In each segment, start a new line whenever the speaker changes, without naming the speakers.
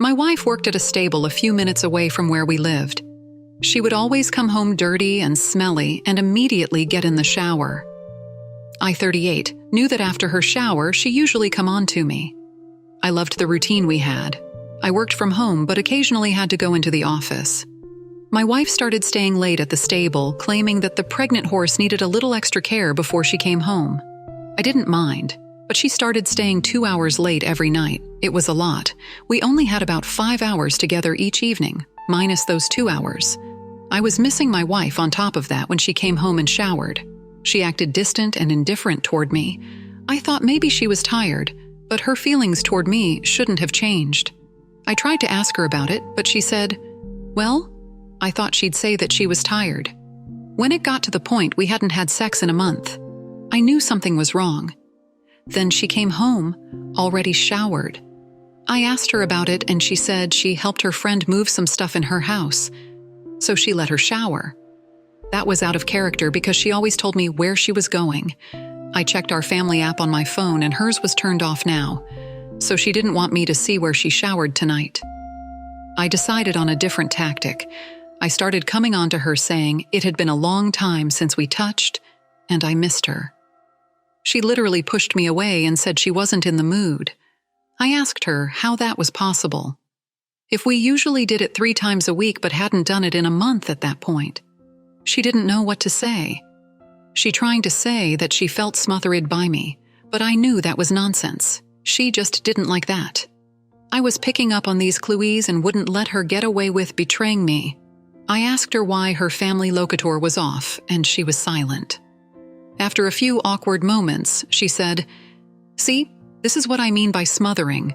My wife worked at a stable a few minutes away from where we lived. She would always come home dirty and smelly and immediately get in the shower. I, 38, knew that after her shower, she usually come on to me. I loved the routine we had. I worked from home but occasionally had to go into the office. My wife started staying late at the stable, claiming that the pregnant horse needed a little extra care before she came home. I didn't mind, but she started staying 2 hours late every night. It was a lot. We only had about 5 hours together each evening, minus those 2 hours. I was missing my wife on top of that when she came home and showered. She acted distant and indifferent toward me. I thought maybe she was tired, but her feelings toward me shouldn't have changed. I tried to ask her about it, but she said, "Well," I thought she'd say that she was tired. When it got to the point we hadn't had sex in a month, I knew something was wrong. Then she came home, already showered. I asked her about it and she said she helped her friend move some stuff in her house, so she let her shower. That was out of character because she always told me where she was going. I checked our family app on my phone and hers was turned off now, so she didn't want me to see where she showered tonight. I decided on a different tactic. I started coming on to her saying it had been a long time since we touched, and I missed her. She literally pushed me away and said she wasn't in the mood. I asked her how that was possible. If we usually did it 3 times a week but hadn't done it in a month at that point. She didn't know what to say. She trying to say that she felt smothered by me, but I knew that was nonsense. She just didn't like that. I was picking up on these clues and wouldn't let her get away with betraying me. I asked her why her family locator was off, and she was silent. After a few awkward moments, she said, "See, this is what I mean by smothering."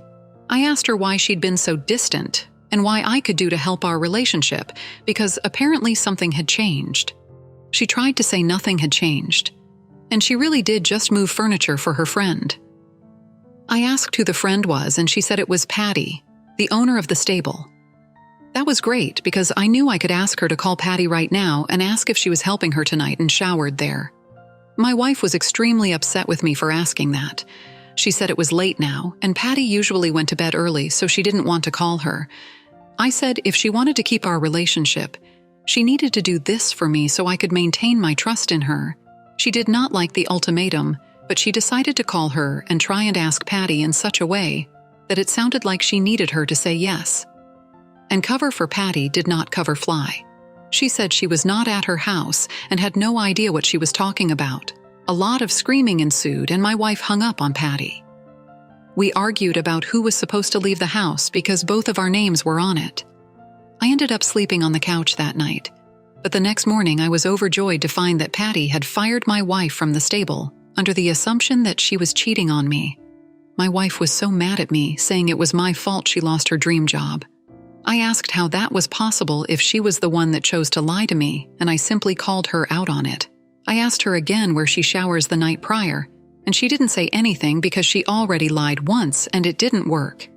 I asked her why she'd been so distant and why I could do to help our relationship, because apparently something had changed. She tried to say nothing had changed, and she really did just move furniture for her friend. I asked who the friend was, and she said it was Patty, the owner of the stable. That was great because I knew I could ask her to call Patty right now and ask if she was helping her tonight and showered there. My wife was extremely upset with me for asking that. She said it was late now, and Patty usually went to bed early, so she didn't want to call her. I said if she wanted to keep our relationship, she needed to do this for me so I could maintain my trust in her. She did not like the ultimatum, but she decided to call her and try and ask Patty in such a way that it sounded like she needed her to say yes. And cover for Patty did not cover fly. She said she was not at her house and had no idea what she was talking about. A lot of screaming ensued and my wife hung up on Patty. We argued about who was supposed to leave the house because both of our names were on it. I ended up sleeping on the couch that night, but the next morning I was overjoyed to find that Patty had fired my wife from the stable under the assumption that she was cheating on me. My wife was so mad at me, saying it was my fault she lost her dream job. I asked how that was possible if she was the one that chose to lie to me, and I simply called her out on it. I asked her again where she showers the night prior, and she didn't say anything because she already lied once and it didn't work.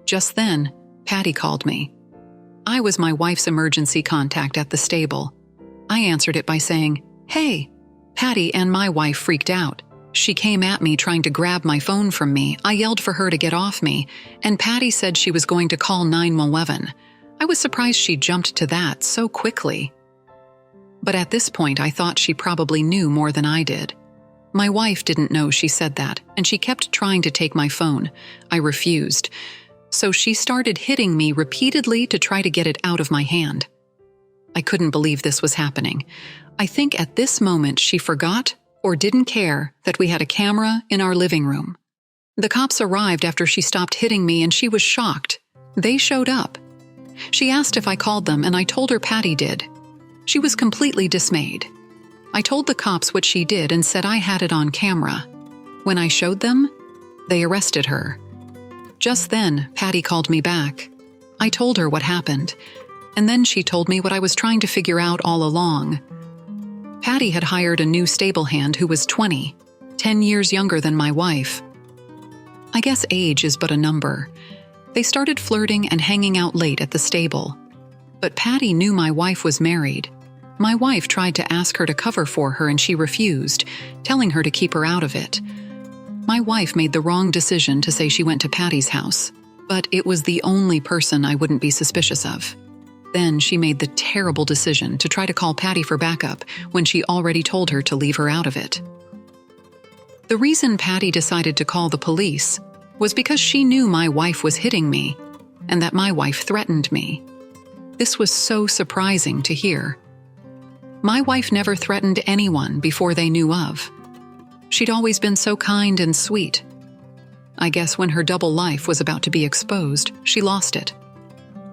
Just then, Patty called me. I was my wife's emergency contact at the stable. I answered it by saying, "Hey." Patty and my wife freaked out. She came at me trying to grab my phone from me. I yelled for her to get off me, and Patty said she was going to call 911. I was surprised she jumped to that so quickly. But at this point, I thought she probably knew more than I did. My wife didn't know she said that, and she kept trying to take my phone. I refused. So she started hitting me repeatedly to try to get it out of my hand. I couldn't believe this was happening. I think at this moment she forgot or didn't care that we had a camera in our living room. The cops arrived after she stopped hitting me and she was shocked. They showed up. She asked if I called them and I told her Patty did. She was completely dismayed. I told the cops what she did and said I had it on camera. When I showed them, they arrested her. Just then, Patty called me back. I told her what happened, and then she told me what I was trying to figure out all along. Patty had hired a new stable hand who was 20, 10 years younger than my wife. I guess age is but a number. They started flirting and hanging out late at the stable. But Patty knew my wife was married. My wife tried to ask her to cover for her and she refused, telling her to keep her out of it. My wife made the wrong decision to say she went to Patty's house. But it was the only person I wouldn't be suspicious of. Then she made the terrible decision to try to call Patty for backup when she already told her to leave her out of it. The reason Patty decided to call the police was because she knew my wife was hitting me and that my wife threatened me. This was so surprising to hear. My wife never threatened anyone before they knew of. She'd always been so kind and sweet. I guess when her double life was about to be exposed, she lost it.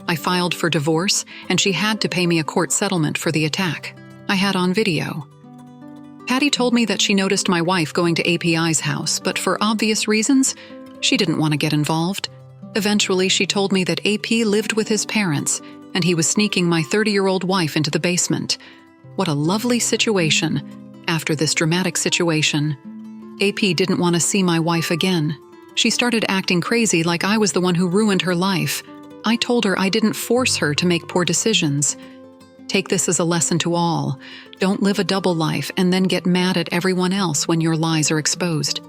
I filed for divorce, and she had to pay me a court settlement for the attack. I had on video. Patty told me that she noticed my wife going to API's house, but for obvious reasons, she didn't want to get involved. Eventually, she told me that AP lived with his parents, and he was sneaking my 30-year-old wife into the basement. What a lovely situation. After this dramatic situation, AP didn't want to see my wife again. She started acting crazy like I was the one who ruined her life. I told her I didn't force her to make poor decisions. Take this as a lesson to all. Don't live a double life and then get mad at everyone else when your lies are exposed.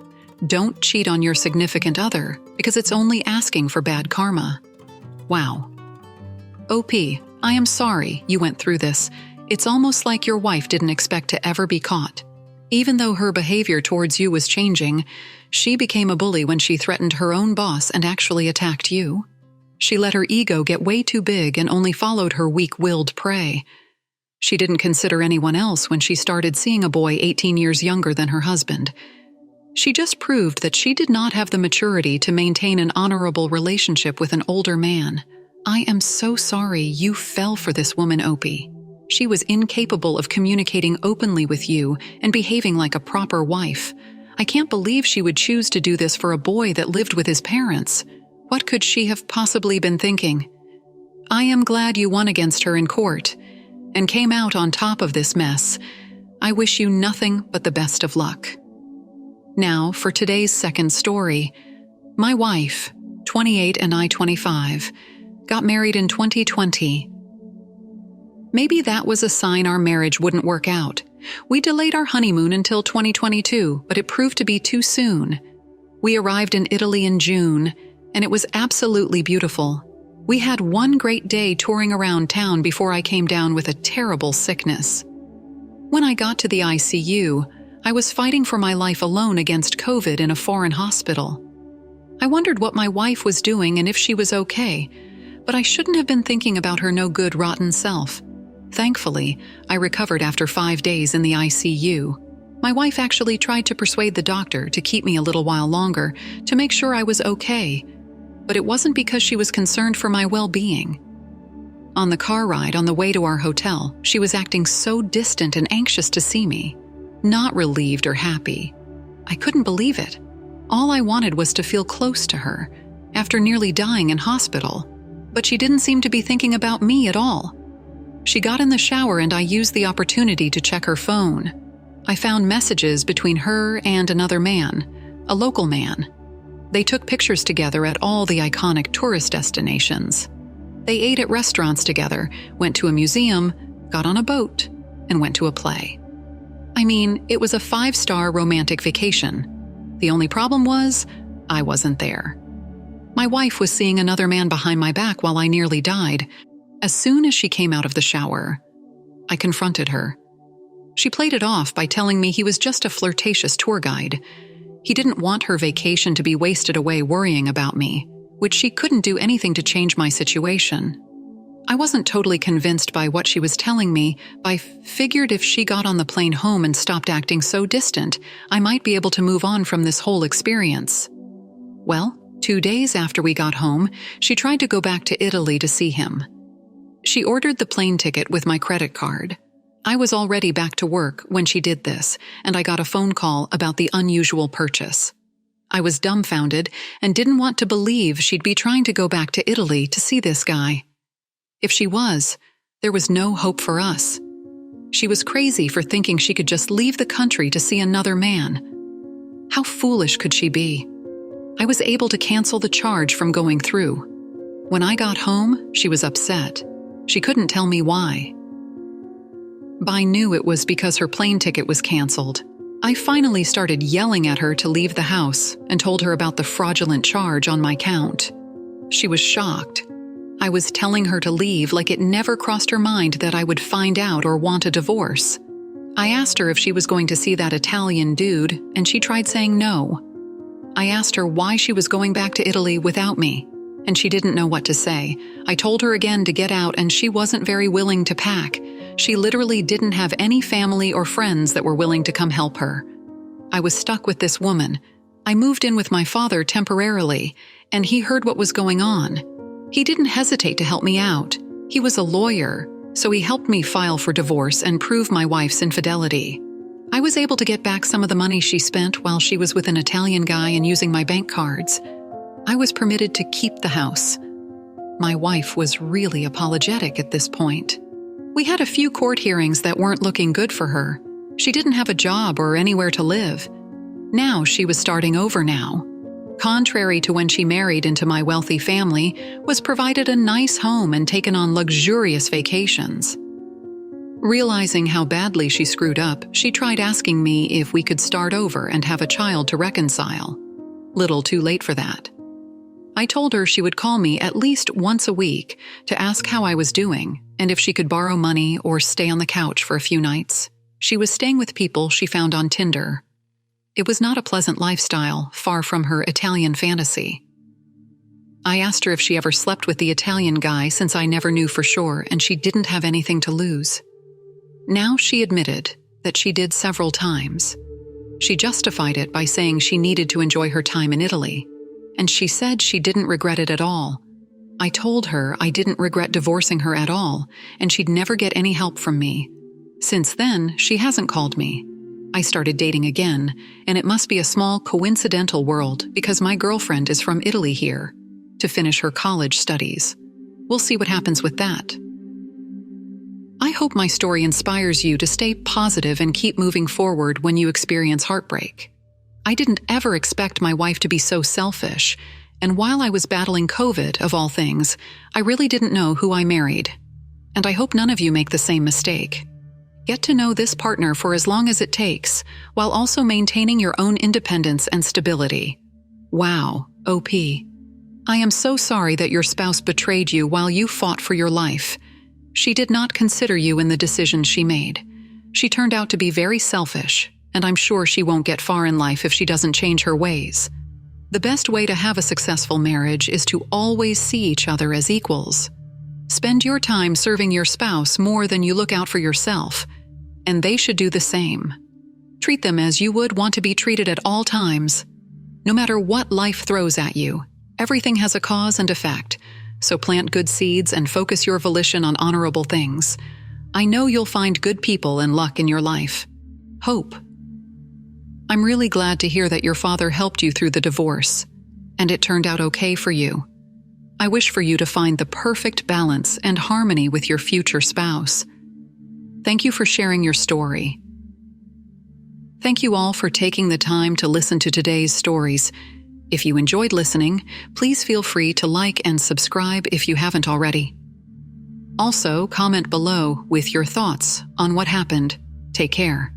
Don't cheat on your significant other because it's only asking for bad karma. Wow. OP, I am sorry you went through this. It's almost like your wife didn't expect to ever be caught. Even though her behavior towards you was changing, she became a bully when she threatened her own boss and actually attacked you. She let her ego get way too big and only followed her weak-willed prey. She didn't consider anyone else when she started seeing a boy 18 years younger than her husband. She just proved that she did not have the maturity to maintain an honorable relationship with an older man. I am so sorry you fell for this woman, Opie. She was incapable of communicating openly with you and behaving like a proper wife. I can't believe she would choose to do this for a boy that lived with his parents. What could she have possibly been thinking? I am glad you won against her in court and came out on top of this mess. I wish you nothing but the best of luck. Now, for today's second story. My wife, 28 and I 25, got married in 2020. Maybe that was a sign our marriage wouldn't work out. We delayed our honeymoon until 2022, but it proved to be too soon. We arrived in Italy in June, and it was absolutely beautiful. We had one great day touring around town before I came down with a terrible sickness. When I got to the ICU, I was fighting for my life alone against COVID in a foreign hospital. I wondered what my wife was doing and if she was okay, but I shouldn't have been thinking about her no-good, rotten self. Thankfully, I recovered after 5 days in the ICU. My wife actually tried to persuade the doctor to keep me a little while longer to make sure I was okay, but it wasn't because she was concerned for my well-being. On the car ride on the way to our hotel, she was acting so distant and anxious to see me, not relieved or happy. I couldn't believe it. All I wanted was to feel close to her, after nearly dying in hospital, but she didn't seem to be thinking about me at all. She got in the shower and I used the opportunity to check her phone. I found messages between her and another man, a local man. They took pictures together at all the iconic tourist destinations. They ate at restaurants together, went to a museum, got on a boat, and went to a play. I mean, it was a 5-star romantic vacation. The only problem was, I wasn't there. My wife was seeing another man behind my back while I nearly died. As soon as she came out of the shower, I confronted her. She played it off by telling me he was just a flirtatious tour guide. He didn't want her vacation to be wasted away worrying about me, which she couldn't do anything to change my situation. I wasn't totally convinced by what she was telling me, but I figured if she got on the plane home and stopped acting so distant, I might be able to move on from this whole experience. Well, 2 days after we got home, she tried to go back to Italy to see him. She ordered the plane ticket with my credit card. I was already back to work when she did this, and I got a phone call about the unusual purchase. I was dumbfounded and didn't want to believe she'd be trying to go back to Italy to see this guy. If she was, there was no hope for us. She was crazy for thinking she could just leave the country to see another man. How foolish could she be? I was able to cancel the charge from going through. When I got home, she was upset. She couldn't tell me why. I knew it was because her plane ticket was canceled. I finally started yelling at her to leave the house and told her about the fraudulent charge on my account. She was shocked. I was telling her to leave like it never crossed her mind that I would find out or want a divorce. I asked her if she was going to see that Italian dude, and she tried saying no. I asked her why she was going back to Italy without me, and she didn't know what to say. I told her again to get out, and she wasn't very willing to pack. She literally didn't have any family or friends that were willing to come help her. I was stuck with this woman. I moved in with my father temporarily, and he heard what was going on. He didn't hesitate to help me out. He was a lawyer, so he helped me file for divorce and prove my wife's infidelity. I was able to get back some of the money she spent while she was with an Italian guy and using my bank cards. I was permitted to keep the house. My wife was really apologetic at this point. We had a few court hearings that weren't looking good for her. She didn't have a job or anywhere to live. Now she was starting over now. Contrary to when she married into my wealthy family, was provided a nice home and taken on luxurious vacations. Realizing how badly she screwed up, she tried asking me if we could start over and have a child to reconcile. Little too late for that. I told her she would call me at least once a week to ask how I was doing and if she could borrow money or stay on the couch for a few nights. She was staying with people she found on Tinder. It was not a pleasant lifestyle, far from her Italian fantasy. I asked her if she ever slept with the Italian guy since I never knew for sure and she didn't have anything to lose. Now she admitted that she did several times. She justified it by saying she needed to enjoy her time in Italy, and she said she didn't regret it at all. I told her I didn't regret divorcing her at all, and she'd never get any help from me. Since then, she hasn't called me. I started dating again, and it must be a small coincidental world because my girlfriend is from Italy here to finish her college studies. We'll see what happens with that. I hope my story inspires you to stay positive and keep moving forward when you experience heartbreak. I didn't ever expect my wife to be so selfish, and while I was battling COVID, of all things, I really didn't know who I married. And I hope none of you make the same mistake. Get to know this partner for as long as it takes, while also maintaining your own independence and stability. Wow, OP. I am so sorry that your spouse betrayed you while you fought for your life. She did not consider you in the decisions she made. She turned out to be very selfish, and I'm sure she won't get far in life if she doesn't change her ways. The best way to have a successful marriage is to always see each other as equals. Spend your time serving your spouse more than you look out for yourself, and they should do the same. Treat them as you would want to be treated at all times. No matter what life throws at you, everything has a cause and effect. So plant good seeds and focus your volition on honorable things. I know you'll find good people and luck in your life. Hope. I'm really glad to hear that your father helped you through the divorce, and it turned out okay for you. I wish for you to find the perfect balance and harmony with your future spouse. Thank you for sharing your story. Thank you all for taking the time to listen to today's stories. If you enjoyed listening, please feel free to like and subscribe if you haven't already. Also, comment below with your thoughts on what happened. Take care.